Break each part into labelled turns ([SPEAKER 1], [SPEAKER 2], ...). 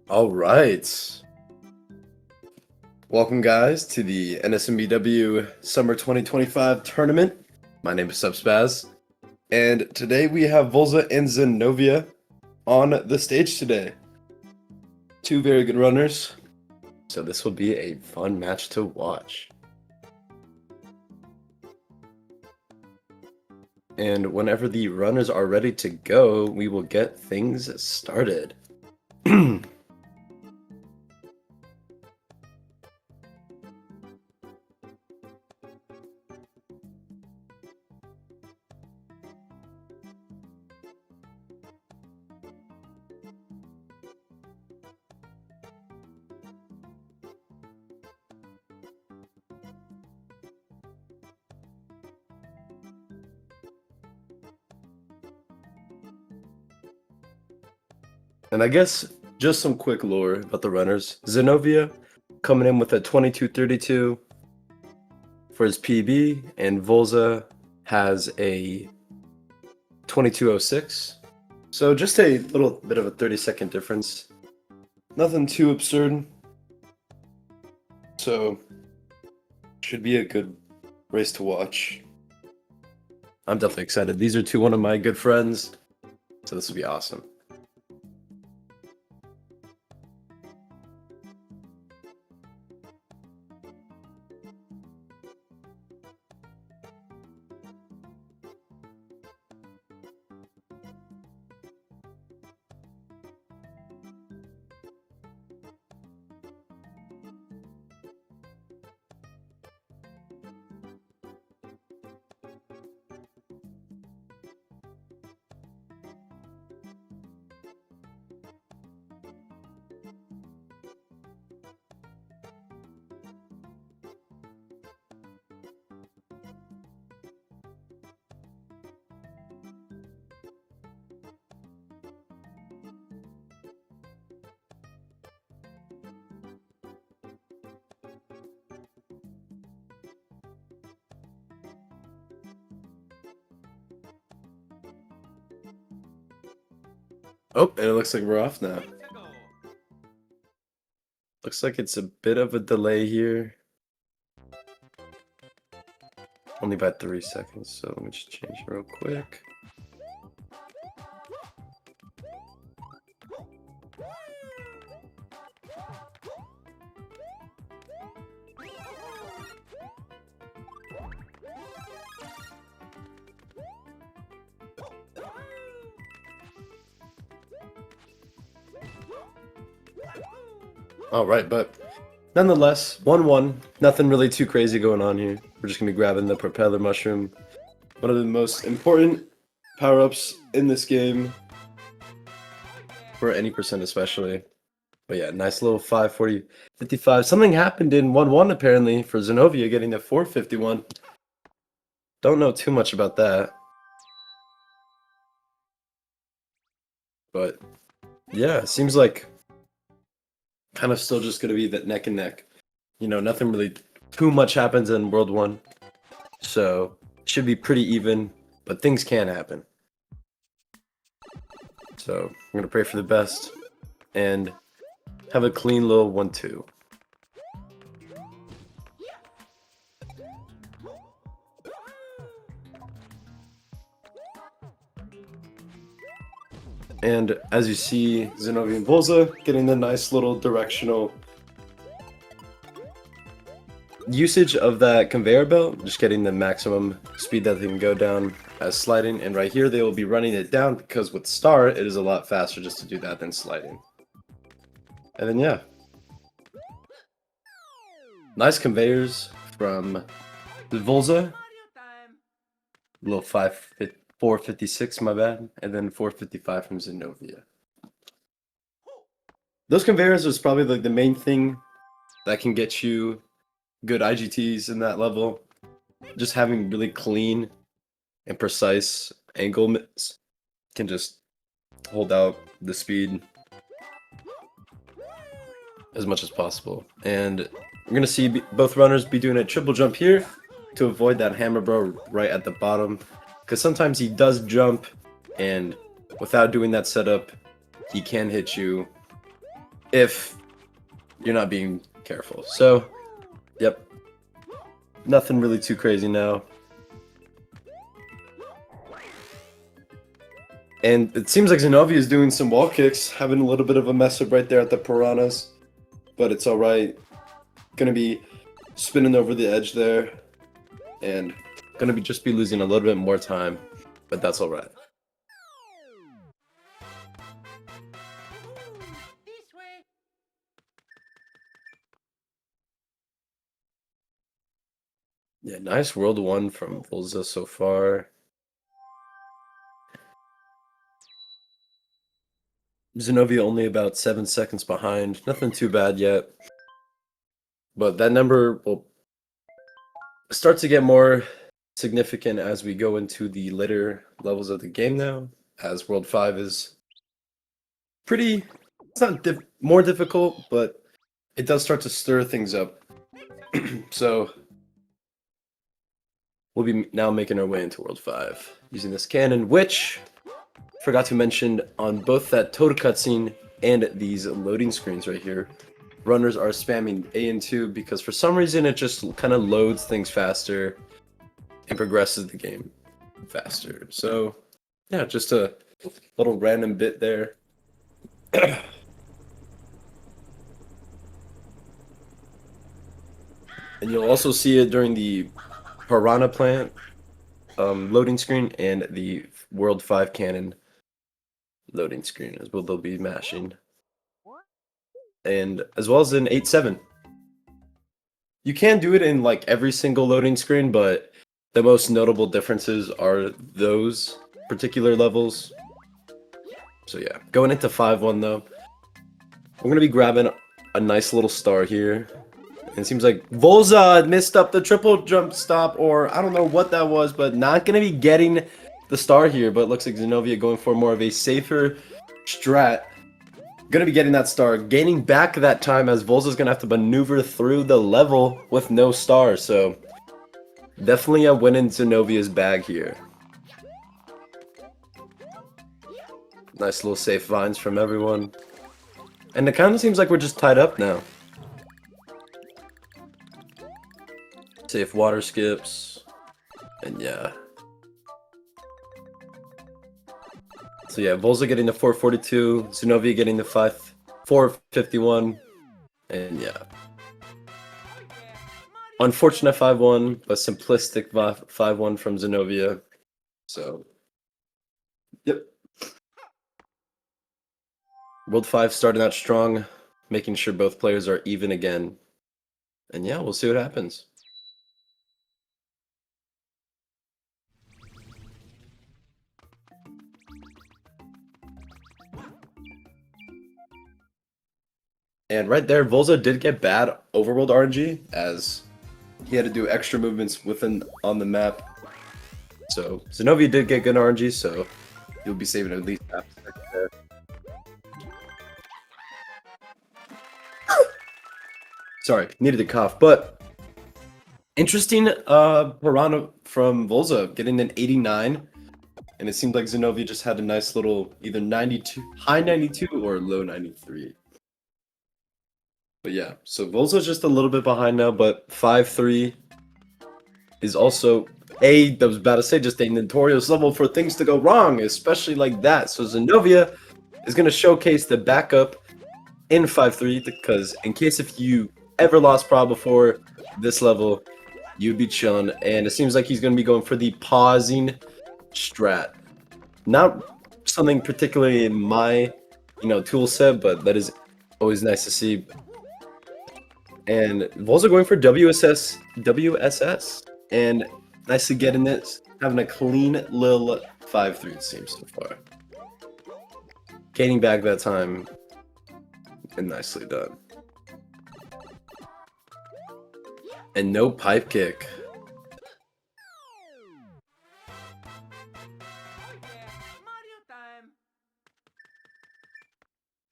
[SPEAKER 1] All right. Welcome, guys, to the NSMBW Summer 2025 tournament. My name is Subspaz, and today we have Volza and Xenovia on the stage today. Two very good runners, so this will be a fun match to watch. And whenever the runners are ready to go, we will get things started. And I guess just some quick lore about the runners. Xenovia coming in with a 2232 for his PB, and Volza has a 2206. So just a little bit of a 30-second difference. Nothing too absurd. So should be a good race to watch. I'm definitely excited. These are one of my good friends, so this will be awesome. Oh, and it looks like we're off now. Looks like it's a bit of a delay here. Only about 3 seconds, so let me just change it real quick. All right, but nonetheless, 1-1. Nothing really too crazy going on here. We're just gonna be grabbing the propeller mushroom. One of the most important power-ups in this game. For any percent especially. But yeah, nice little 540, 55. Something happened in 1-1 apparently for Xenovia getting the 451. Don't know too much about that. But yeah, it seems like kind of still just going to be that neck and neck. You know, nothing really too much happens in World 1. So, it should be pretty even, but things can happen. So, I'm going to pray for the best and have a clean little 1-2. And as you see, Xenovia and Volza getting the nice little directional usage of that conveyor belt, just getting the maximum speed that they can go down as sliding. And right here, they will be running it down because with Star, it is a lot faster just to do that than sliding. And then, yeah. Nice conveyors from the Volza. Little 456, my bad, and then 455 from Xenovia. Those conveyors is probably like the main thing that can get you good IGTs in that level. Just having really clean and precise angle can just hold out the speed as much as possible. And we're gonna see both runners be doing a triple jump here to avoid that hammer bro right at the bottom. Because sometimes he does jump, and without doing that setup, he can hit you if you're not being careful. So, yep. Nothing really too crazy now. And it seems like Xenovia is doing some wall kicks, having a little bit of a mess up right there at the piranhas. But it's alright. Gonna be spinning over the edge there. And gonna be just be losing a little bit more time. But that's alright. Yeah, nice World 1 from Volza so far. Xenovia only about 7 seconds behind. Nothing too bad yet. But that number will start to get more significant as we go into the later levels of the game now, as World 5 is pretty, it's not more difficult, but it does start to stir things up. So we'll be now making our way into World 5 using this cannon, which forgot to mention on both that Toad cutscene and these loading screens right here. Runners are spamming A and 2 because for some reason it just kind of loads things faster and progresses the game faster. So yeah, just a little random bit there. And you'll also see it during the Piranha Plant loading screen and the World 5 Cannon loading screen as well. They'll be mashing. And as well as in 8-7. You can do it in like every single loading screen, but the most notable differences are those particular levels. So yeah, going into 5-1 though, we're going to be grabbing a nice little star here. And it seems like Volza missed up the triple jump stop, or I don't know what that was, but not going to be getting the star here. But it looks like Xenovia going for more of a safer strat. Going to be getting that star, gaining back that time as Volza's going to have to maneuver through the level with no star. So definitely a win in Xenovia's bag here. Nice little safe vines from everyone. And it kind of seems like we're just tied up now. Safe water skips. And yeah. So yeah, Volza getting the 442, Xenovia getting the 451, and yeah. Unfortunate 5-1, but simplistic 5-1 from Xenovia. So, yep. World 5 starting out strong, making sure both players are even again. And yeah, we'll see what happens. And right there, Volza did get bad overworld RNG as he had to do extra movements on the map. So Xenovia did get good RNG, so you'll be saving at least half a second there. Sorry, needed to cough, but interesting piranha from Volza getting an 89. And it seemed like Xenovia just had a nice little either 92, high 92 or low 93. But yeah, so Volza's just a little bit behind now, but 5-3 is also I was about to say, just a notorious level for things to go wrong, especially like that. So Xenovia is going to showcase the backup in 5-3 because in case if you ever lost Prob before this level, you'd be chilling. And it seems like he's going to be going for the pausing strat. Not something particularly in my, tool set, but that is always nice to see. And Volza going for WSS, and nicely getting this, having a clean little 5-3 it seems so far. Gaining back that time, and nicely done. And no pipe kick.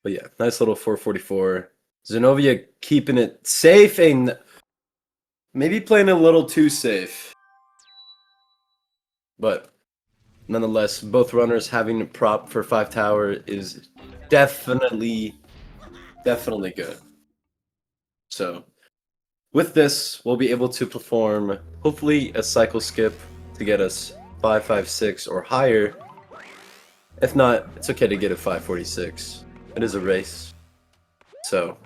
[SPEAKER 1] But yeah, nice little 444. Xenovia keeping it safe and maybe playing a little too safe. But nonetheless, both runners having a prop for 5 tower is definitely definitely good. So with this, we'll be able to perform hopefully a cycle skip to get us 556 or higher. If not, it's okay to get a 546. It is a race. So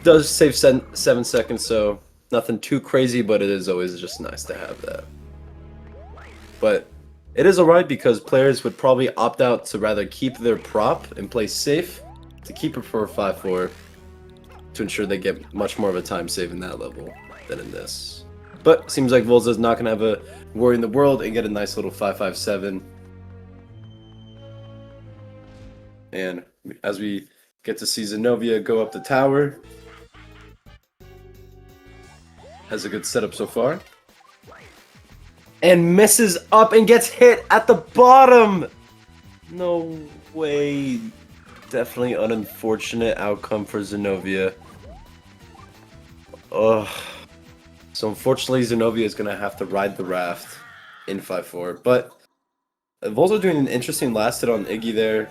[SPEAKER 1] does save 7 seconds, so nothing too crazy, but it is always just nice to have that. But it is alright because players would probably opt out to rather keep their prop and play safe to keep it for a 5-4 to ensure they get much more of a time save in that level than in this. But seems like Volza's not going to have a worry in the world and get a nice little 557. And as we get to see Xenovia go up the tower, has a good setup so far. And misses up and gets hit at the bottom! No way. Definitely an unfortunate outcome for Xenovia. Ugh. So unfortunately Xenovia is going to have to ride the raft in 5-4. But Volza doing an interesting last hit on Iggy there.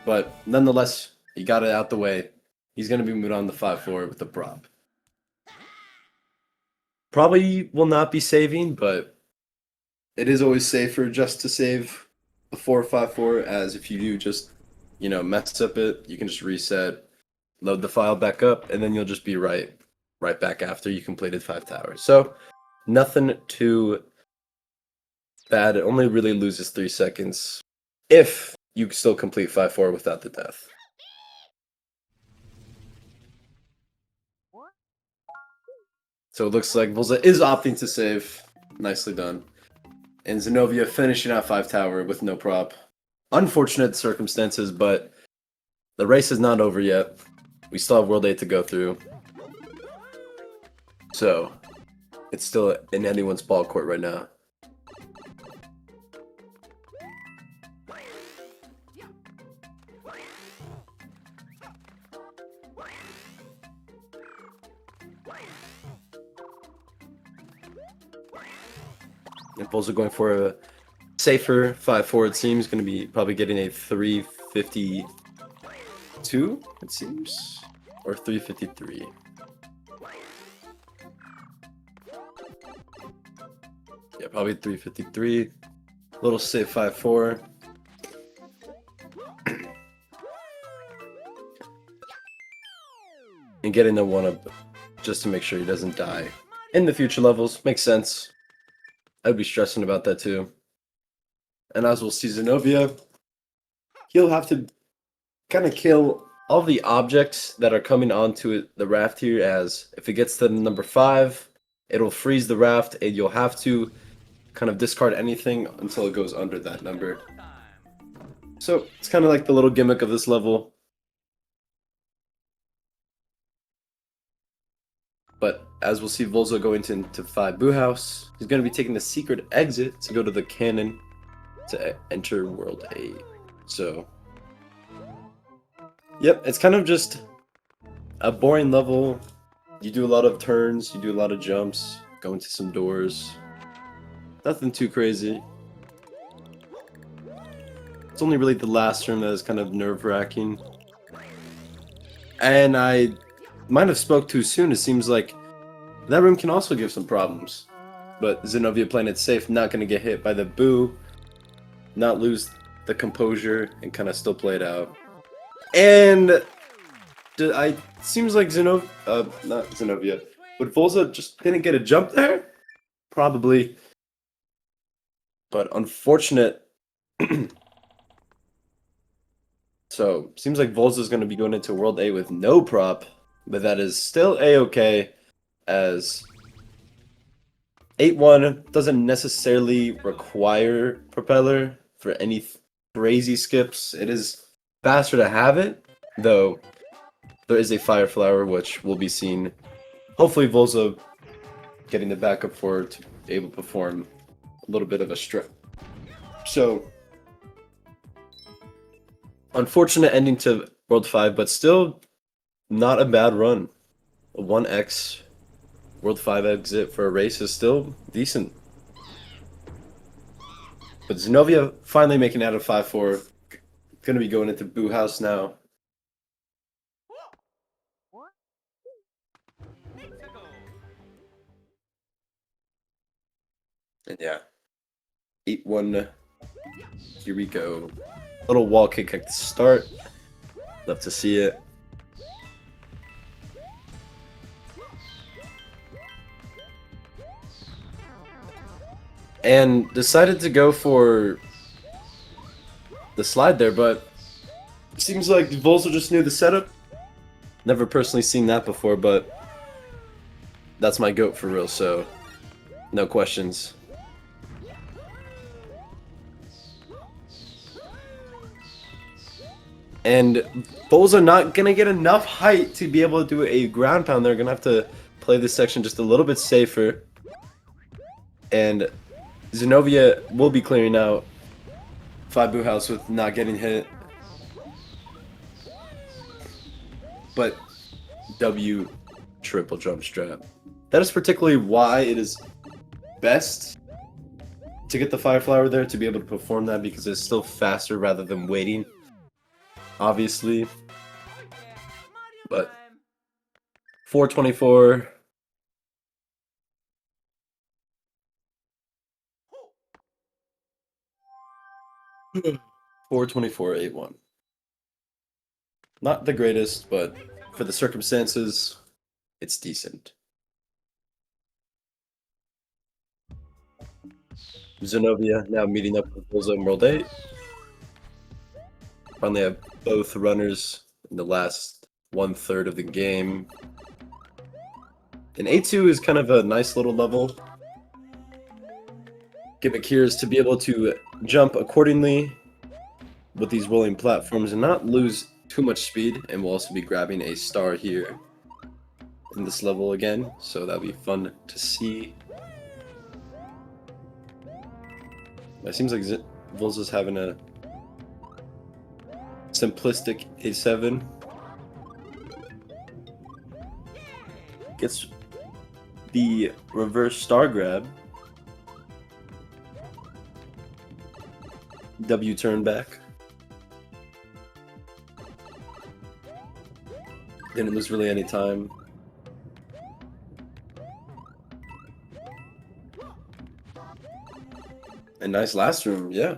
[SPEAKER 1] But nonetheless, he got it out the way. He's going to be moved on the 5-4 with the prop. Probably will not be saving, but it is always safer just to save a 4-5-4, as if you do just, mess up it, you can just reset, load the file back up, and then you'll just be right back after you completed 5 towers. So nothing too bad. It only really loses 3 seconds if you still complete 5-4 without the death. So it looks like Volza is opting to save. Nicely done. And Xenovia finishing out 5 tower with no prop. Unfortunate circumstances, but the race is not over yet. We still have World 8 to go through. So it's still in anyone's ball court right now. And Volza going for a safer 5-4, it seems. Going to be probably getting a 352, it seems. Or 353. Yeah, probably 353. Little safe 5-4. And getting the 1-up just to make sure he doesn't die in the future levels. Makes sense. I'd be stressing about that too. And as we'll see Xenovia, he'll have to kind of kill all the objects that are coming onto the raft here, as if it gets to number 5, it'll freeze the raft and you'll have to kind of discard anything until it goes under that number. So it's kind of like the little gimmick of this level. But as we'll see Volza go into 5 Boo House, he's going to be taking the secret exit to go to the cannon to enter World 8. So, yep, it's kind of just a boring level. You do a lot of turns, you do a lot of jumps, go into some doors. Nothing too crazy. It's only really the last room that is kind of nerve-wracking. And I might have spoke too soon. It seems like that room can also give some problems. But Xenovia playing it safe, not going to get hit by the boo, not lose the composure, and kind of still play it out. And seems like not Xenovia, but Volza just didn't get a jump there? Probably. But unfortunate. So, seems like Volza's going to be going into World 8 with no prop, but that is still A-okay, as 8-1 doesn't necessarily require propeller for any crazy skips. It is faster to have it, though there is a fire flower, which will be seen. Hopefully Volza getting the backup for to be able to perform a little bit of a strip. So, unfortunate ending to World 5, but still not a bad run. A 1x World 5 exit for a race is still decent. But Xenovia finally making out of 5-4. gonna be going into Boo House now. And yeah, 8-1. Here we go. Little wall kick at the start. Love to see it. And decided to go for the slide there, but it seems like Volza just knew the setup. Never personally seen that before, but that's my goat for real, so no questions. And Volza not gonna get enough height to be able to do a ground pound. They're gonna have to play this section just a little bit safer. And Xenovia will be clearing out 5 Boo House with not getting hit. But W triple jump strap. That is particularly why it is best to get the Fire Flower there, to be able to perform that, because it's still faster rather than waiting. Obviously. But 424. $424, 8-1. Not the greatest, but for the circumstances, it's decent. Xenovia now meeting up with Volza in World 8. Finally have both runners in the last 1/3 of the game. And A2 is kind of a nice little level. Gimmick here is to be able to jump accordingly with these rolling platforms and not lose too much speed, and we'll also be grabbing a star here in this level again, so that'll be fun to see. It seems like Volza's having a simplistic A7. Gets the reverse star grab. W turn back. Didn't lose really any time. A nice last room, yeah.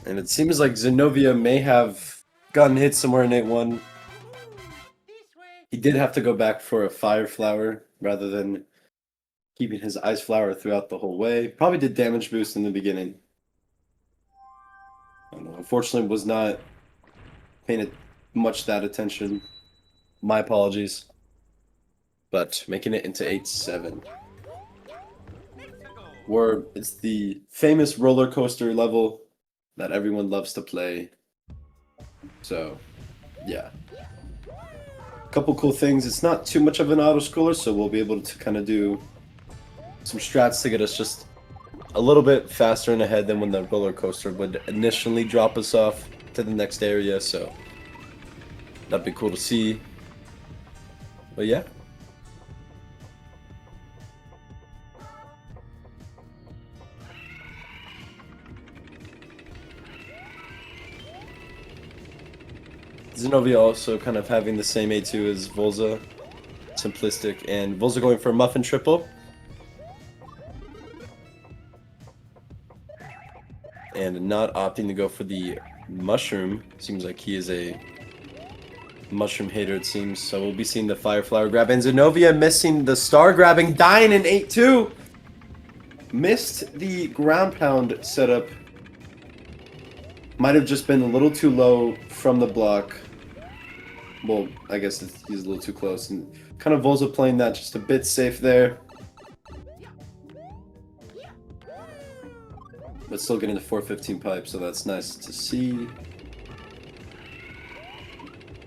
[SPEAKER 1] And it seems like Xenovia may have gotten hit somewhere in 8-1. He did have to go back for a Fire Flower rather than keeping his Ice Flower throughout the whole way. Probably did damage boost in the beginning. I don't know, unfortunately was not paying much that attention. My apologies. But making it into 8-7. Where it's the famous roller coaster level that everyone loves to play. So, yeah. A couple cool things. It's not too much of an auto scroller, so we'll be able to kind of do some strats to get us just a little bit faster and ahead than when the roller coaster would initially drop us off to the next area, so that'd be cool to see. But yeah. Xenovia also kind of having the same A2 as Volza, simplistic, and Volza going for a muffin triple. And not opting to go for the mushroom. Seems like he is a mushroom hater, it seems. So we'll be seeing the Fire Flower grab. And Xenovia missing the star grabbing, dying in 8-2. Missed the ground pound setup. Might have just been a little too low from the block. Well, I guess he's a little too close. And kind of Volza playing that just a bit safe there. But still getting the 415 pipe, so that's nice to see.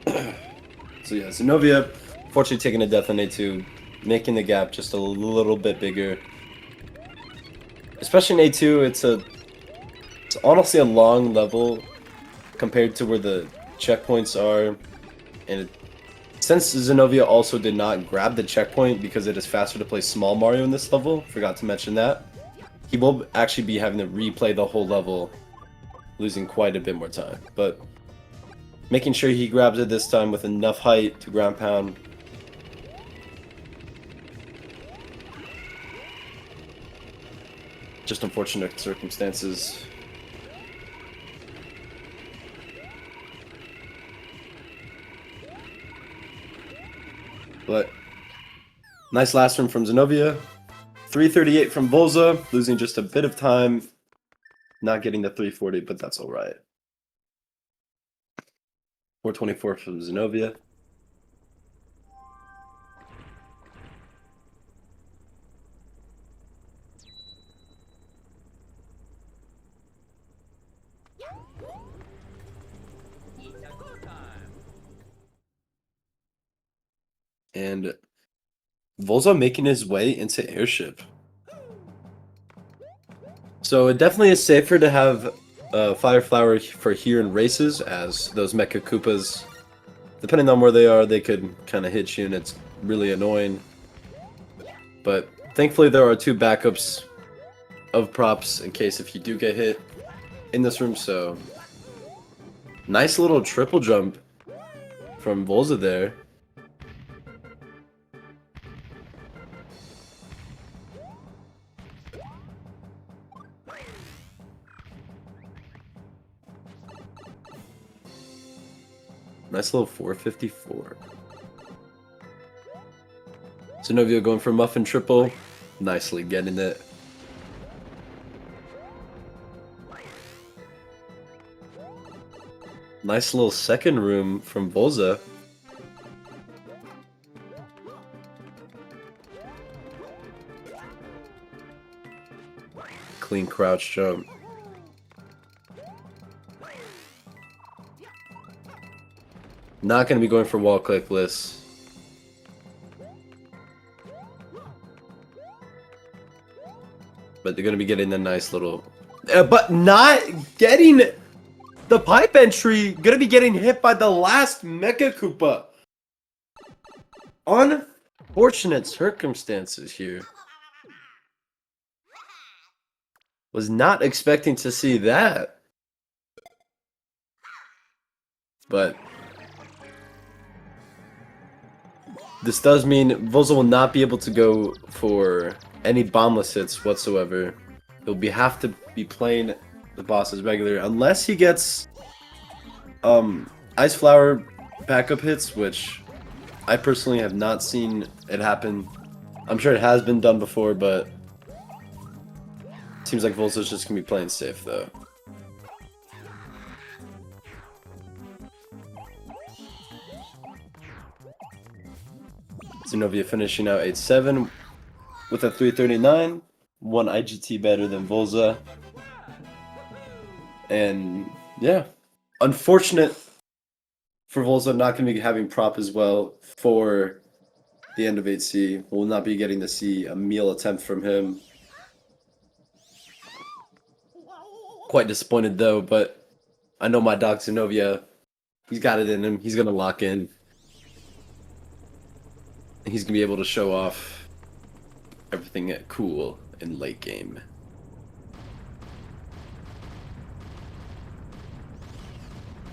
[SPEAKER 1] So yeah, Xenovia, fortunately taking a death on A2, making the gap just a little bit bigger. Especially in A2, it's honestly a long level compared to where the checkpoints are, and it's since Xenovia also did not grab the checkpoint because it is faster to play Small Mario in this level, forgot to mention that, he will actually be having to replay the whole level, losing quite a bit more time. But making sure he grabs it this time with enough height to ground pound. Just unfortunate circumstances. But nice last one from Xenovia. 338 from Volza, losing just a bit of time. Not getting the 340, but that's alright. 424 from Xenovia. And Volza making his way into Airship. So it definitely is safer to have Fire Flower for here in races, as those Mecha Koopas, depending on where they are, they could kind of hit you and it's really annoying. But thankfully there are 2 backups of props in case if you do get hit in this room, so nice little triple jump from Volza there. Nice little 454. Xenovia going for Muffin triple. Nicely getting it. Nice little second room from Volza. Clean crouch jump. Not going to be going for wall clickless. But they're going to be getting a nice little... but not getting the pipe entry. Going to be getting hit by the last Mecha Koopa. Unfortunate circumstances here. Was not expecting to see that. But... this does mean Volza will not be able to go for any bombless hits whatsoever. He'll have to be playing the boss as regular unless he gets Ice Flower backup hits, which I personally have not seen it happen. I'm sure it has been done before, but it seems like Volza's just gonna be playing safe though. Xenovia finishing out 8-7 with a 339, 1 IGT better than Volza. And yeah, unfortunate for Volza, not going to be having prop as well for the end of 8C. We'll not be getting to see a meal attempt from him. Quite disappointed though, but I know my dog Xenovia, he's got it in him. He's going to lock in. He's going to be able to show off everything cool in late game.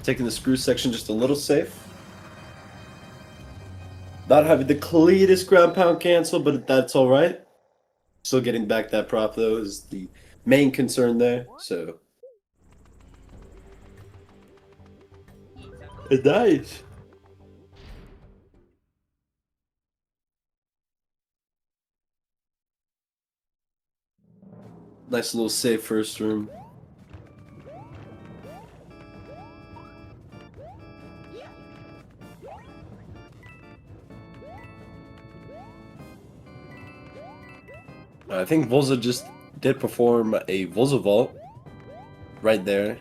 [SPEAKER 1] Taking the screw section just a little safe. Not having the cleanest ground pound cancel, but that's alright. Still getting back that prop though is the main concern there, so. Nice. Nice little safe first room. I think Volza just did perform a Volza vault right there,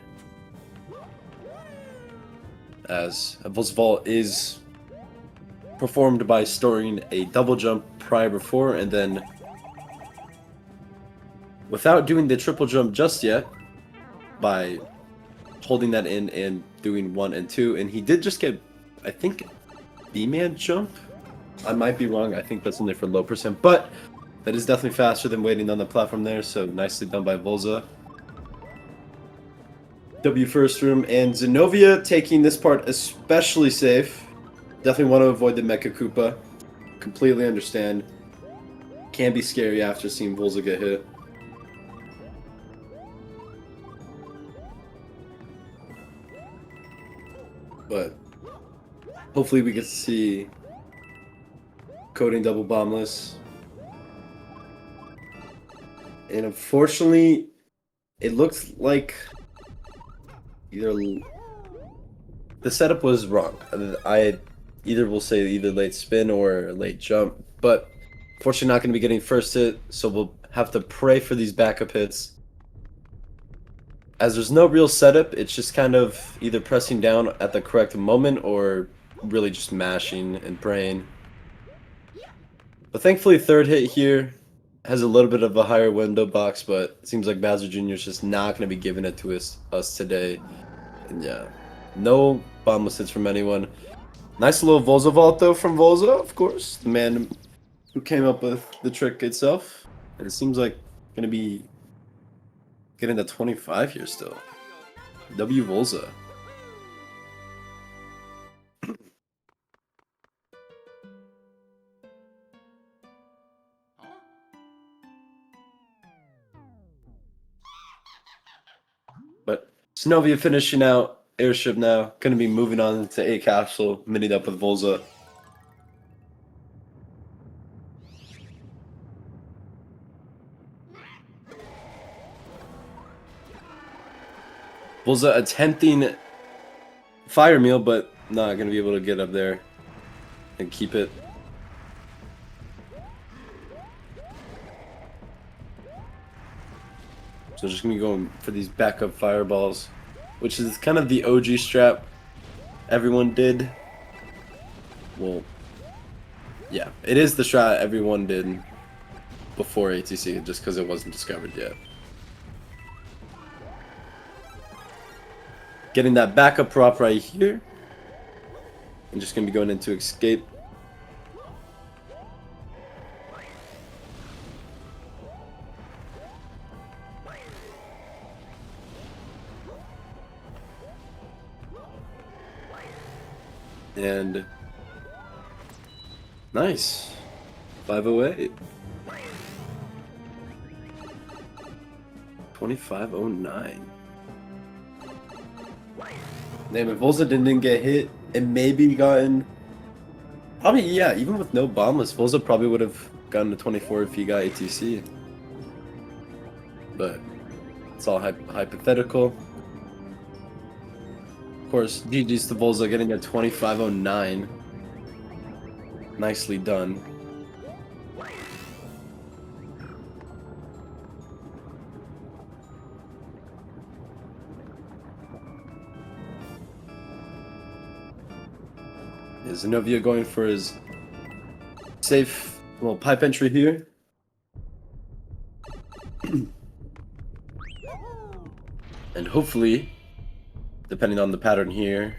[SPEAKER 1] as a Volza vault is performed by storing a double jump prior before and then without doing the triple jump just yet, by holding that in and doing 1 and 2, and he did just get, I think, B-man jump. I might be wrong. I think that's only for low percent, but that is definitely faster than waiting on the platform there, so nicely done by Volza. W first room, and Xenovia taking this part especially safe. Definitely want to avoid the Mecha Koopa. Completely understand. Can be scary after seeing Volza get hit. But hopefully we get to see coding double bombless. And unfortunately, it looked like either the setup was wrong. I either will say either late spin or late jump, but fortunately not going to be getting first hit, so we'll have to pray for these backup hits. As there's no real setup, it's just kind of either pressing down at the correct moment or really just mashing and praying. But thankfully third hit here has a little bit of a higher window box, but it seems like Bowser Jr. is just not going to be giving it to us today. And yeah, no bombless hits from anyone. Nice little Volza vault though from Volza, of course, the man who came up with the trick itself. And it seems like going to be getting to 25 here still. W Volza. But Xenovia finishing out Airship now. Going to be moving on to A Capsule, minied up with Volza. Volza attempting Fire Meal, but not going to be able to get up there and keep it. So just going to be going for these backup fireballs, which is kind of the OG strap everyone did. Well, yeah, it is the strat everyone did before ATC, just because it wasn't discovered yet. Getting that backup prop right here. I'm just going to be going into escape. And nice. 508. 2509. Damn, if Volza didn't get hit and maybe gotten... Probably, yeah, even with no bombless, Volza probably would have gotten to 24 if he got ATC. But it's all hypothetical. Of course, GG's to Volza getting a 2509. Nicely done. Is Xenovia going for his safe little pipe entry here? And hopefully, depending on the pattern here,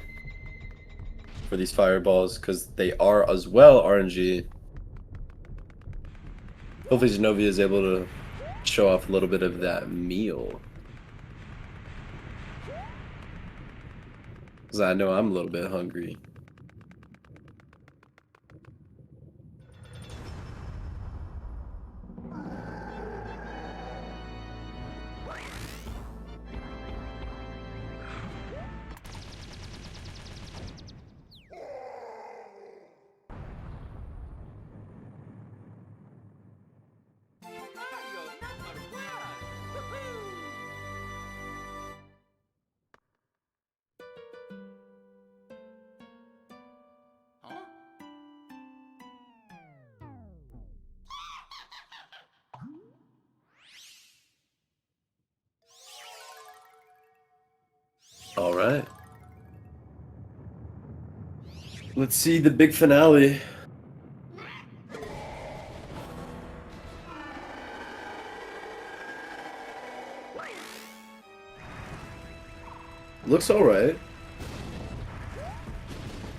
[SPEAKER 1] for these fireballs, because they are as well RNG, hopefully Xenovia is able to show off a little bit of that meal. Because I know I'm a little bit hungry. All right. Let's see the big finale. Looks all right.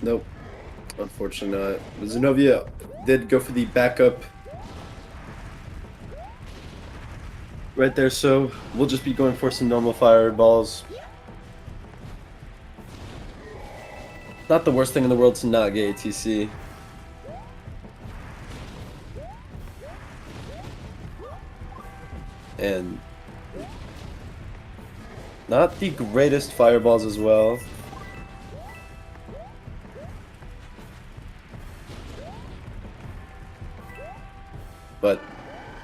[SPEAKER 1] Nope. Unfortunately not. But Xenovia did go for the backup right there, so we'll just be going for some normal fireballs. Not the worst thing in the world to not get ATC. And not the greatest fireballs as well. But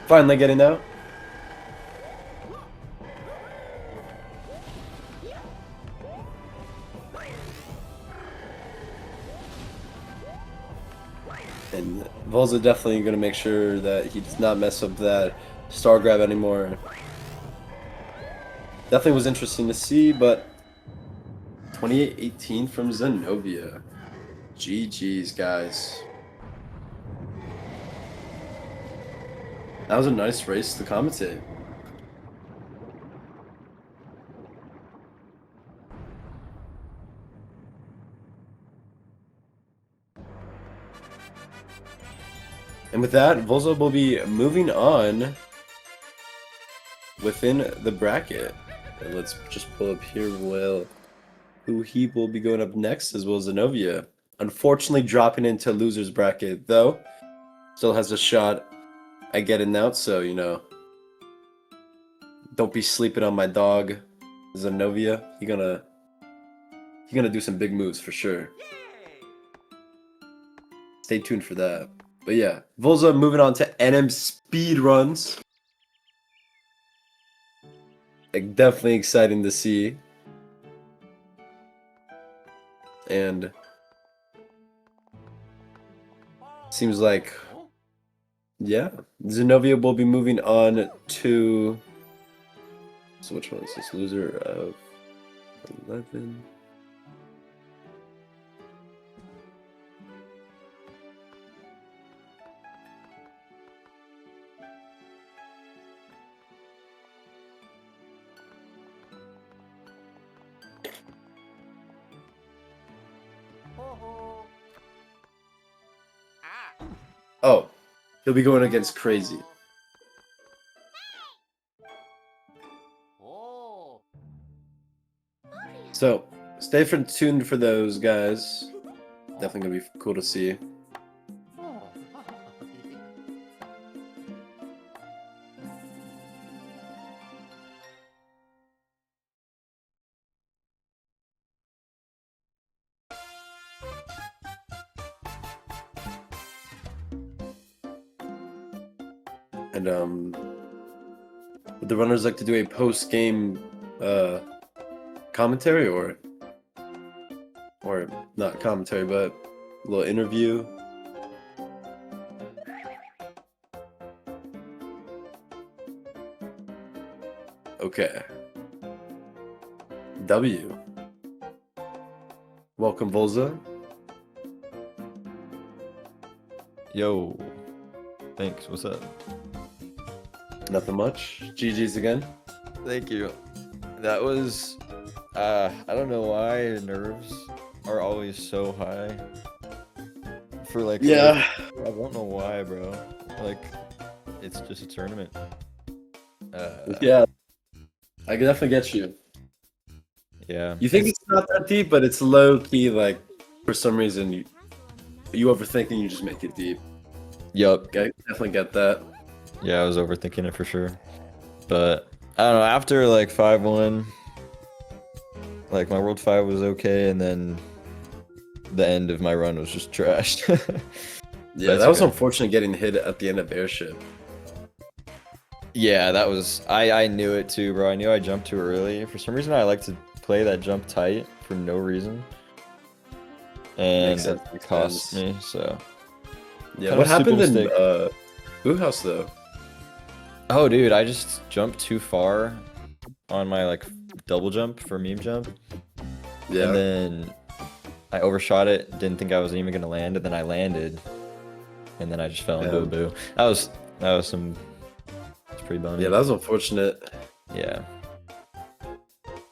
[SPEAKER 1] finally getting out. And Volza definitely going to make sure that he does not mess up that star grab anymore. Definitely was interesting to see, but 28-18 from Xenovia. GG's, guys. That was a nice race to commentate. And with that, Volza will be moving on within the bracket. And let's just pull up here who he will be going up next as well as Xenovia. Unfortunately dropping into loser's bracket though. Still has a shot at getting out, so you know. Don't be sleeping on my dog, Xenovia. He's gonna do some big moves for sure. Stay tuned for that. But yeah, Volza moving on to NM speedruns. Like, definitely exciting to see. And seems like, yeah, Xenovia will be moving on to. So which one is this? Loser of 11. Oh, he'll be going against Crazy. So, stay tuned for those, guys. Definitely gonna be cool to see. And would the runners like to do a post-game commentary or not commentary, but a little interview? Okay. W. Welcome, Volza.
[SPEAKER 2] Yo. Thanks. What's up?
[SPEAKER 1] Nothing much. GG's again.
[SPEAKER 2] Thank you. That was I don't know why nerves are always so high. For like
[SPEAKER 1] Yeah.
[SPEAKER 2] I don't know why, bro. Like it's just a tournament.
[SPEAKER 1] Yeah. I can definitely get you.
[SPEAKER 2] Yeah.
[SPEAKER 1] You think it's not that deep, but it's low key, like for some reason you overthink and you just make it deep.
[SPEAKER 2] Yup.
[SPEAKER 1] I definitely get that.
[SPEAKER 2] Yeah, I was overthinking it for sure. But I don't know, after like 5-1, like my World 5 was okay, and then the end of my run was just trash.
[SPEAKER 1] Yeah, that was unfortunate getting hit at the end of airship.
[SPEAKER 2] Yeah, that was I knew it too, bro. I knew I jumped too early. For some reason I like to play that jump tight for no reason. And it cost me, so
[SPEAKER 1] yeah, what happened in Boo House though?
[SPEAKER 2] Oh dude, I just jumped too far on my like double jump for meme jump.
[SPEAKER 1] Yeah.
[SPEAKER 2] And then I overshot it, didn't think I was even gonna land, and then I landed. And then I just fell into a boo. That was it's pretty bummy.
[SPEAKER 1] Yeah, that was unfortunate.
[SPEAKER 2] Yeah.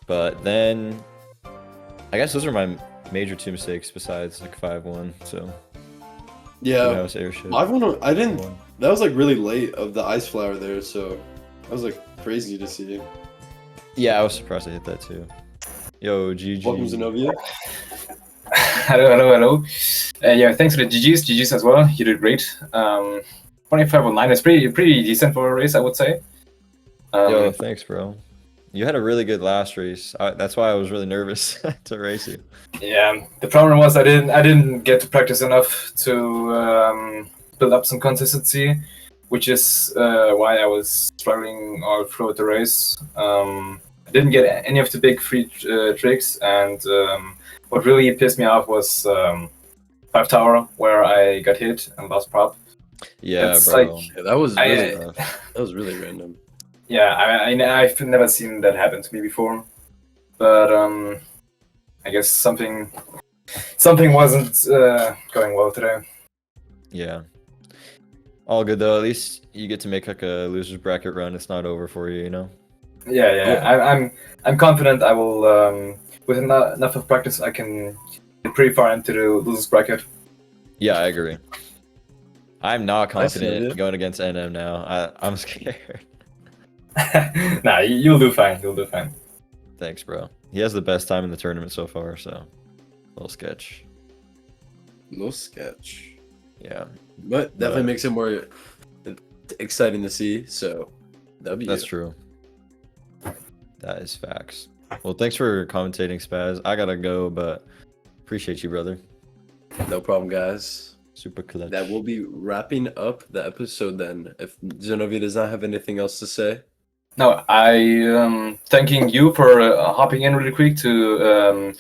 [SPEAKER 2] But then I guess those are my major two mistakes besides like 5-1. So
[SPEAKER 1] Yeah,
[SPEAKER 2] house airship.
[SPEAKER 1] I didn't.
[SPEAKER 2] One.
[SPEAKER 1] That was like really late of the ice flower there, so that was like crazy to see.
[SPEAKER 2] Yeah, I was surprised I hit that too. Yo, GG.
[SPEAKER 1] Welcome Xenovia.
[SPEAKER 3] Hello. Yeah, thanks for the GGs as well. You did great. 25.9 is pretty decent for a race, I would say.
[SPEAKER 2] Yo, thanks, bro. You had a really good last race. That's why I was really nervous to race you.
[SPEAKER 3] Yeah, the problem was I didn't get to practice enough to build up some consistency, which is why I was struggling all throughout the race. I didn't get any of the big free tricks, and what really pissed me off was 5 tower, where I got hit and lost prop.
[SPEAKER 2] Yeah,
[SPEAKER 3] It's
[SPEAKER 2] bro.
[SPEAKER 3] like-
[SPEAKER 1] Yeah, that was really
[SPEAKER 3] I-
[SPEAKER 1] that was really random.
[SPEAKER 3] Yeah, I've never seen that happen to me before, but I guess something wasn't going well today.
[SPEAKER 2] Yeah. All good though. At least you get to make like a losers bracket run. It's not over for you, you know.
[SPEAKER 3] Yeah. I'm confident I will. With enough of practice, I can get pretty far into the losers bracket.
[SPEAKER 2] Yeah, I agree. I'm not
[SPEAKER 1] Nice,
[SPEAKER 2] confident
[SPEAKER 1] Xenovia.
[SPEAKER 2] going against NM now. I'm scared.
[SPEAKER 3] Nah, you'll do fine. You'll do fine.
[SPEAKER 2] Thanks, bro. He has the best time in the tournament so far, so little sketch.
[SPEAKER 1] No sketch.
[SPEAKER 2] Yeah,
[SPEAKER 1] But definitely makes it more exciting to see. So
[SPEAKER 2] that's true. That is facts. Well, thanks for commentating, Spaz. I gotta go, but appreciate you, brother.
[SPEAKER 1] No problem, guys.
[SPEAKER 2] Super clutch.
[SPEAKER 1] That will be wrapping up the episode then. If Xenovia does not have anything else to say.
[SPEAKER 3] No, I thanking you for hopping in really quick to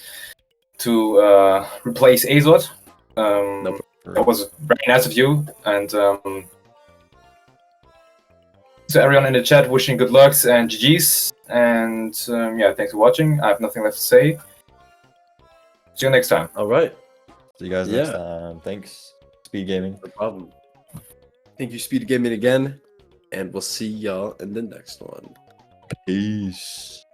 [SPEAKER 3] replace Azot.
[SPEAKER 1] No
[SPEAKER 3] That was very nice of you, and to everyone in the chat, wishing good lucks and GGs. And yeah, thanks for watching. I have nothing left to say. See you next time.
[SPEAKER 1] All right.
[SPEAKER 2] See you guys next
[SPEAKER 1] Yeah.
[SPEAKER 2] time. Thanks, Speed Gaming.
[SPEAKER 1] No problem. Thank you, Speed Gaming, again. And we'll see y'all in the next one.
[SPEAKER 2] Peace.